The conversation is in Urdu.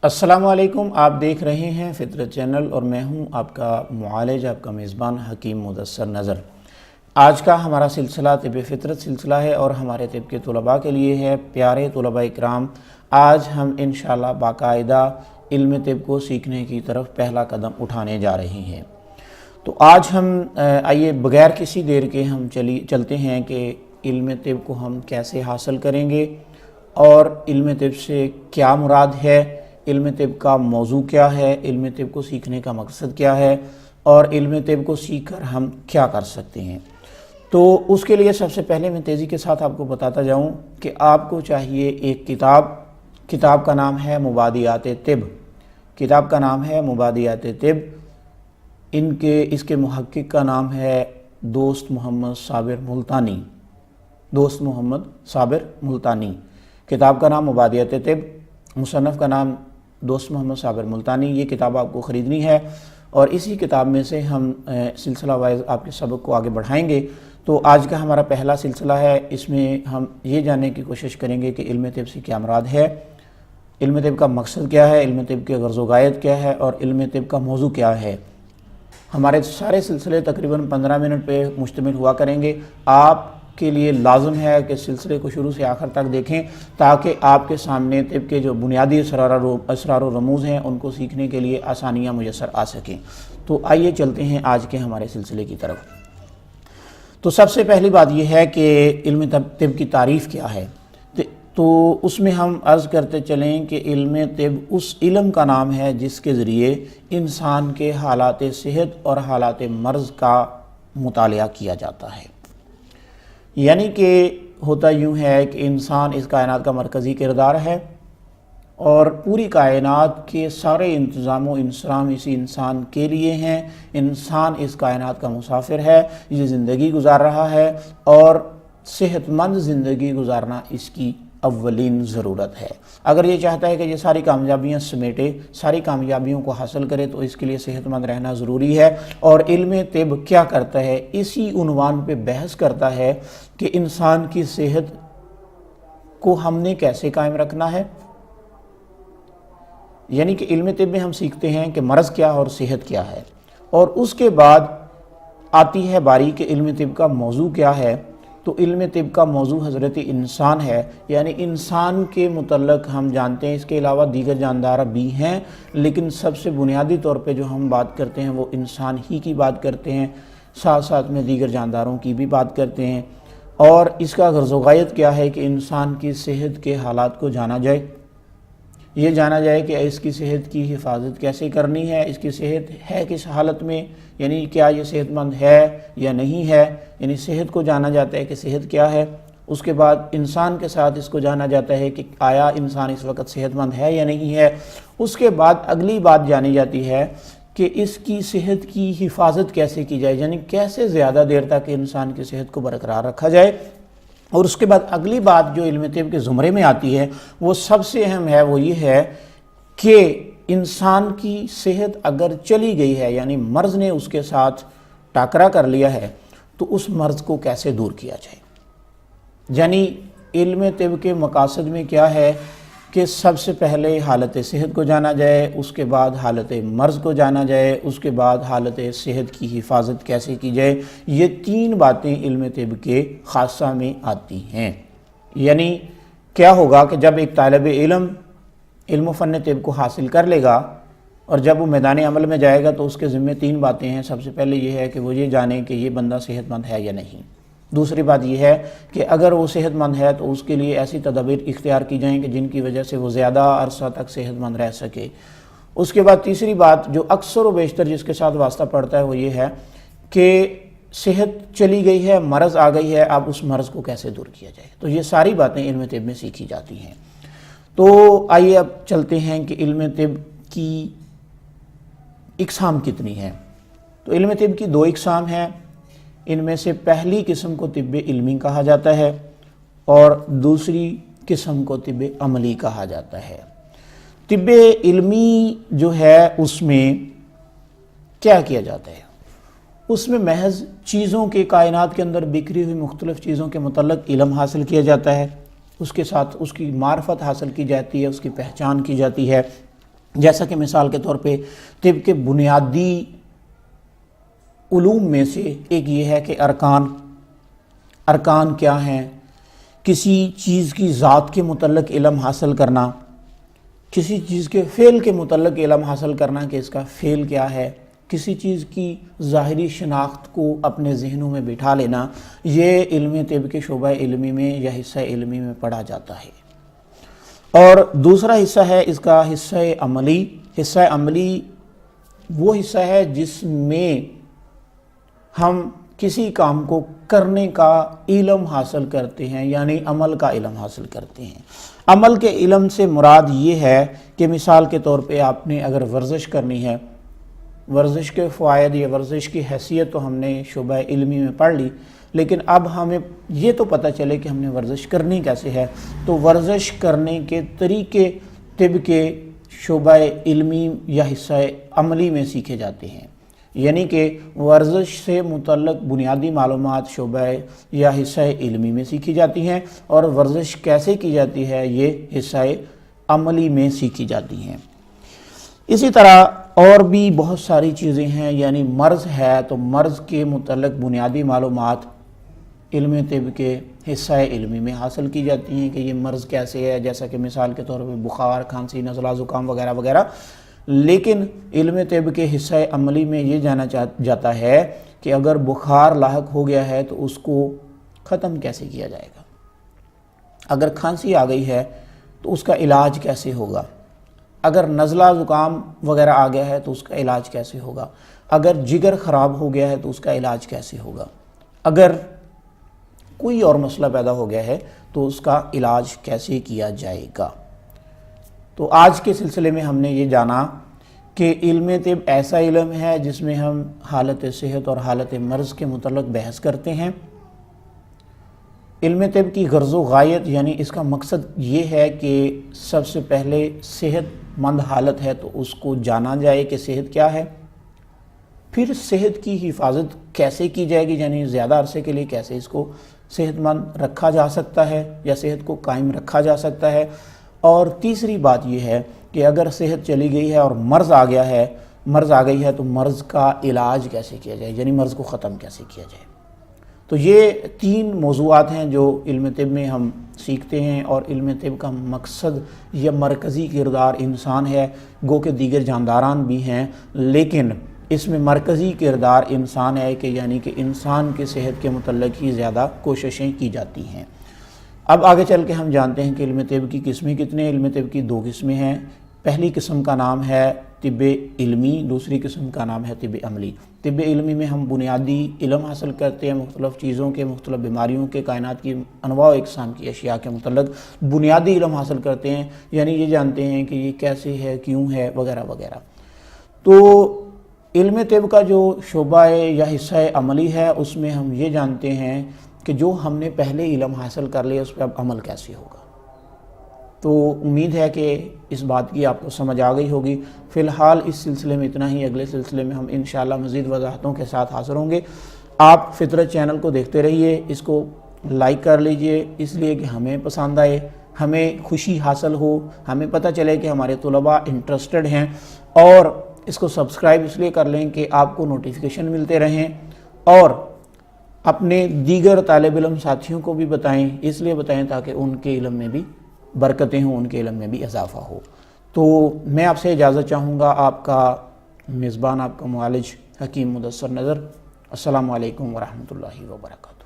السلام علیکم، آپ دیکھ رہے ہیں فطرت چینل اور میں ہوں آپ کا معالج، آپ کا میزبان حکیم مدثر نظر۔ آج کا ہمارا سلسلہ طب فطرت سلسلہ ہے اور ہمارے طب کے طلباء کے لیے ہے۔ پیارے طلباء اکرام، آج ہم انشاءاللہ باقاعدہ علم طب کو سیکھنے کی طرف پہلا قدم اٹھانے جا رہے ہیں۔ تو آج ہم آئیے بغیر کسی دیر کے ہم چلتے ہیں کہ علم طب کو ہم کیسے حاصل کریں گے اور علم طب سے کیا مراد ہے، علم طب کا موضوع کیا ہے، علم طب کو سیکھنے کا مقصد کیا ہے اور علم طب کو سیکھ کر ہم کیا کر سکتے ہیں۔ تو اس کے لیے سب سے پہلے میں تیزی کے ساتھ آپ کو بتاتا جاؤں کہ آپ کو چاہیے ایک کتاب کا نام ہے مبادیات طب۔ کتاب کا نام ہے مبادیات طب۔ اس کے محقق کا نام ہے دوست محمد صابر ملتانی۔ کتاب کا نام مبادیات طب، مصنف کا نام دوست محمد صابر ملتانی۔ یہ کتاب آپ کو خریدنی ہے اور اسی کتاب میں سے ہم سلسلہ وائز آپ کے سبق کو آگے بڑھائیں گے۔ تو آج کا ہمارا پہلا سلسلہ ہے، اس میں ہم یہ جاننے کی کوشش کریں گے کہ علم طب سے کیا مراد ہے، علم طب کا مقصد کیا ہے، علم طب کے غرض و غایت کیا ہے اور علم طب کا موضوع کیا ہے۔ ہمارے سارے سلسلے تقریباً 15 منٹ پہ مشتمل ہوا کریں گے۔ آپ کے لیے لازم ہے کہ سلسلے کو شروع سے آخر تک دیکھیں تاکہ آپ کے سامنے طب کے جو بنیادی اسرار و رموز ہیں ان کو سیکھنے کے لیے آسانیاں میسر آ سکیں۔ تو آئیے چلتے ہیں آج کے ہمارے سلسلے کی طرف۔ تو سب سے پہلی بات یہ ہے کہ علم طب کی تعریف کیا ہے۔ تو اس میں ہم عرض کرتے چلیں کہ علم طب اس علم کا نام ہے جس کے ذریعے انسان کے حالات صحت اور حالات مرض کا مطالعہ کیا جاتا ہے۔ یعنی کہ ہوتا یوں ہے کہ انسان اس کائنات کا مرکزی کردار ہے اور پوری کائنات کے سارے انتظام و انصرام اسی انسان کے لیے ہیں۔ انسان اس کائنات کا مسافر ہے، یہ زندگی گزار رہا ہے اور صحت مند زندگی گزارنا اس کی اولین ضرورت ہے۔ اگر یہ چاہتا ہے کہ یہ ساری کامیابیاں سمیٹے، ساری کامیابیوں کو حاصل کرے تو اس کے لیے صحت مند رہنا ضروری ہے۔ اور علم طب کیا کرتا ہے، اسی عنوان پہ بحث کرتا ہے کہ انسان کی صحت کو ہم نے کیسے قائم رکھنا ہے۔ یعنی کہ علم طب میں ہم سیکھتے ہیں کہ مرض کیا اور صحت کیا ہے، اور اس کے بعد آتی ہے باری کہ علم طب کا موضوع کیا ہے۔ تو علم طب کا موضوع حضرت انسان ہے، یعنی انسان کے متعلق ہم جانتے ہیں، اس کے علاوہ دیگر جاندار بھی ہیں لیکن سب سے بنیادی طور پہ جو ہم بات کرتے ہیں وہ انسان ہی کی بات کرتے ہیں، ساتھ ساتھ میں دیگر جانداروں کی بھی بات کرتے ہیں۔ اور اس کا غرض و غایت کیا ہے کہ انسان کی صحت کے حالات کو جانا جائے، یہ جانا جائے کہ اس کی صحت کی حفاظت کیسے کرنی ہے، اس کی صحت ہے کس حالت میں، یعنی کیا یہ صحت مند ہے یا نہیں ہے، یعنی صحت کو جانا جاتا ہے کہ صحت کیا ہے۔ اس کے بعد انسان کے ساتھ اس کو جانا جاتا ہے کہ آیا انسان اس وقت صحت مند ہے یا نہیں ہے۔ اس کے بعد اگلی بات جانی جاتی ہے کہ اس کی صحت کی حفاظت کیسے کی جائے، یعنی کیسے زیادہ دیر تک انسان کی صحت کو برقرار رکھا جائے۔ اور اس کے بعد اگلی بات جو علم طب کے زمرے میں آتی ہے وہ سب سے اہم ہے، وہ یہ ہے کہ انسان کی صحت اگر چلی گئی ہے، یعنی مرض نے اس کے ساتھ ٹاکرا کر لیا ہے، تو اس مرض کو کیسے دور کیا جائے۔ یعنی علم طب کے مقاصد میں کیا ہے کہ سب سے پہلے حالت صحت کو جانا جائے، اس کے بعد حالت مرض کو جانا جائے، اس کے بعد حالت صحت کی حفاظت کیسے کی جائے۔ یہ تین باتیں علم طب کے خاصہ میں آتی ہیں۔ یعنی کیا ہوگا کہ جب ایک طالب علم و فن طب کو حاصل کر لے گا اور جب وہ میدان عمل میں جائے گا تو اس کے ذمہ تین باتیں ہیں۔ سب سے پہلے یہ ہے کہ وہ یہ جانے کہ یہ بندہ صحت مند ہے یا نہیں۔ دوسری بات یہ ہے کہ اگر وہ صحت مند ہے تو اس کے لیے ایسی تدابیر اختیار کی جائیں کہ جن کی وجہ سے وہ زیادہ عرصہ تک صحت مند رہ سکے۔ اس کے بعد تیسری بات جو اکثر و بیشتر جس کے ساتھ واسطہ پڑتا ہے وہ یہ ہے کہ صحت چلی گئی ہے، مرض آ گئی ہے، اب اس مرض کو کیسے دور کیا جائے۔ تو یہ ساری باتیں علم طب میں سیکھی جاتی ہیں۔ تو آئیے اب چلتے ہیں کہ علم طب کی اقسام کتنی ہیں۔ تو علم طب کی دو اقسام ہیں۔ ان میں سے پہلی قسم کو طب علمی کہا جاتا ہے اور دوسری قسم کو طب عملی کہا جاتا ہے۔ طب علمی جو ہے اس میں کیا کیا جاتا ہے، اس میں محض چیزوں کے کائنات کے اندر بکھری ہوئی مختلف چیزوں کے متعلق علم حاصل کیا جاتا ہے، اس کے ساتھ اس کی معرفت حاصل کی جاتی ہے، اس کی پہچان کی جاتی ہے۔ جیسا کہ مثال کے طور پہ طب کے بنیادی علوم میں سے ایک یہ ہے کہ ارکان کیا ہیں، کسی چیز کی ذات کے متعلق علم حاصل کرنا، کسی چیز کے فعل کے متعلق علم حاصل کرنا کہ اس کا فعل کیا ہے، کسی چیز کی ظاہری شناخت کو اپنے ذہنوں میں بٹھا لینا، یہ علم طب کے شعبہ علمی میں یا حصہ علمی میں پڑھا جاتا ہے۔ اور دوسرا حصہ ہے اس کا حصہ عملی۔ حصہ عملی وہ حصہ ہے جس میں ہم کسی کام کو کرنے کا علم حاصل کرتے ہیں، یعنی عمل کا علم حاصل کرتے ہیں۔ عمل کے علم سے مراد یہ ہے کہ مثال کے طور پہ آپ نے اگر ورزش کرنی ہے، ورزش کے فوائد یا ورزش کی حیثیت تو ہم نے شعبہ علمی میں پڑھ لی، لیکن اب ہمیں یہ تو پتہ چلے کہ ہم نے ورزش کرنی کیسے ہے، تو ورزش کرنے کے طریقے طب کے شعبہ علمی یا حصہ عملی میں سیکھے جاتے ہیں، یعنی کہ ورزش سے متعلق بنیادی معلومات شعبہ یا حصہ علمی میں سیکھی جاتی ہیں، اور ورزش کیسے کی جاتی ہے یہ حصہ عملی میں سیکھی جاتی ہیں۔ اسی طرح اور بھی بہت ساری چیزیں ہیں، یعنی مرض ہے تو مرض کے متعلق بنیادی معلومات علم طب کے حصہ علمی میں حاصل کی جاتی ہیں کہ یہ مرض کیسے ہے، جیسا کہ مثال کے طور پہ بخار، کھانسی، نزلہ، زکام وغیرہ وغیرہ۔ لیکن علم طب کے حصہ عملی میں یہ جانا جاتا ہے کہ اگر بخار لاحق ہو گیا ہے تو اس کو ختم کیسے کیا جائے گا، اگر کھانسی آ گئی ہے تو اس کا علاج کیسے ہوگا، اگر نزلہ زکام وغیرہ آ گیا ہے تو اس کا علاج کیسے ہوگا، اگر جگر خراب ہو گیا ہے تو اس کا علاج کیسے ہوگا، اگر کوئی اور مسئلہ پیدا ہو گیا ہے تو اس کا علاج کیسے کیا جائے گا۔ تو آج کے سلسلے میں ہم نے یہ جانا کہ علم طب ایسا علم ہے جس میں ہم حالت صحت اور حالت مرض کے متعلق بحث کرتے ہیں۔ علم طب کی غرض و غایت یعنی اس کا مقصد یہ ہے کہ سب سے پہلے صحت مند حالت ہے تو اس کو جانا جائے کہ صحت کیا ہے، پھر صحت کی حفاظت کیسے کی جائے گی، یعنی زیادہ عرصے کے لیے کیسے اس کو صحت مند رکھا جا سکتا ہے یا صحت کو قائم رکھا جا سکتا ہے، اور تیسری بات یہ ہے کہ اگر صحت چلی گئی ہے اور مرض آ گئی ہے تو مرض کا علاج کیسے کیا جائے، یعنی مرض کو ختم کیسے کیا جائے۔ تو یہ 3 موضوعات ہیں جو علم طب میں ہم سیکھتے ہیں، اور علم طب کا مقصد یا مرکزی کردار انسان ہے، گو کہ دیگر جانداران بھی ہیں، لیکن اس میں مرکزی کردار انسان ہے کہ یعنی کہ انسان کی صحت کے متعلق ہی زیادہ کوششیں کی جاتی ہیں۔ اب آگے چل کے ہم جانتے ہیں کہ علم طب کی قسمیں کتنے ہیں۔ علم طب کی 2 قسمیں ہیں۔ پہلی قسم کا نام ہے طب علمی، دوسری قسم کا نام ہے طب عملی۔ طب علمی میں ہم بنیادی علم حاصل کرتے ہیں، مختلف چیزوں کے، مختلف بیماریوں کے، کائنات کی انواع و اقسام کی اشیاء کے متعلق بنیادی علم حاصل کرتے ہیں، یعنی یہ جانتے ہیں کہ یہ کیسے ہے، کیوں ہے، وغیرہ وغیرہ۔ تو علم طب کا جو شعبہ یا حصہ عملی ہے اس میں ہم یہ جانتے ہیں کہ جو ہم نے پہلے علم حاصل کر لیا اس پہ اب عمل کیسے ہوگا۔ تو امید ہے کہ اس بات کی آپ کو سمجھ آ گئی ہوگی۔ فی الحال اس سلسلے میں اتنا ہی، اگلے سلسلے میں ہم انشاءاللہ مزید وضاحتوں کے ساتھ حاضر ہوں گے۔ آپ فطرت چینل کو دیکھتے رہیے، اس کو لائک کر لیجئے، اس لیے کہ ہمیں پسند آئے، ہمیں خوشی حاصل ہو، ہمیں پتہ چلے کہ ہمارے طلباء انٹرسٹڈ ہیں، اور اس کو سبسکرائب اس لیے کر لیں کہ آپ کو نوٹیفیکیشن ملتے رہیں، اور اپنے دیگر طالب علم ساتھیوں کو بھی بتائیں، اس لیے بتائیں تاکہ ان کے علم میں بھی برکتیں ہوں، ان کے علم میں بھی اضافہ ہو۔ تو میں آپ سے اجازت چاہوں گا، آپ کا میزبان، آپ کا معالج حکیم مدثر نظر۔ السلام علیکم ورحمۃ اللہ وبرکاتہ۔